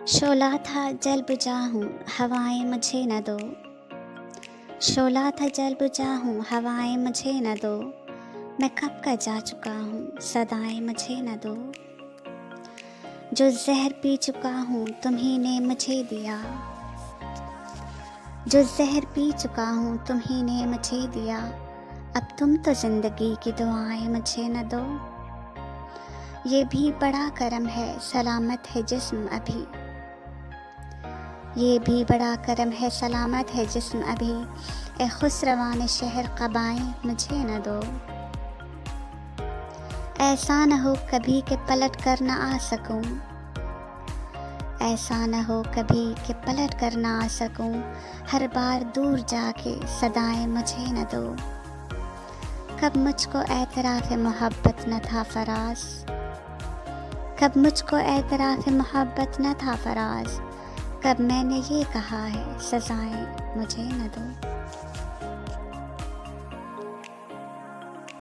शोला था जल बुझा हूँ हवाएं मुझे न दो। शोला था जल बुझा हूँ हवाएं मुझे न दो। मैं कब का जा चुका हूँ सदाएं मुझे न दो। जो जहर पी चुका हूँ तुम्ही ने मुझे दिया। जो जहर पी चुका हूँ तुम्ही ने मुझे दिया। अब तुम तो जिंदगी की दुआएं मुझे न दो। ये भी बड़ा करम है सलामत है जिस्म अभी। ये भी बड़ा करम है सलामत है जिस्म अभी। ए खुसरवान शहर क़बाएं मुझे न दो। ऐसा न हो कभी कि पलट कर न आ सकूं। ऐसा न हो कभी कि पलट कर न आ सकूं। हर बार दूर जाके सदाएं मुझे न दो। कब मुझको एतराफ़ मोहब्बत न था फराज। कब मुझको एतराफ़ मोहब्बत न था फराज। कब मैंने ये कहा है सजाएं मुझे न दो।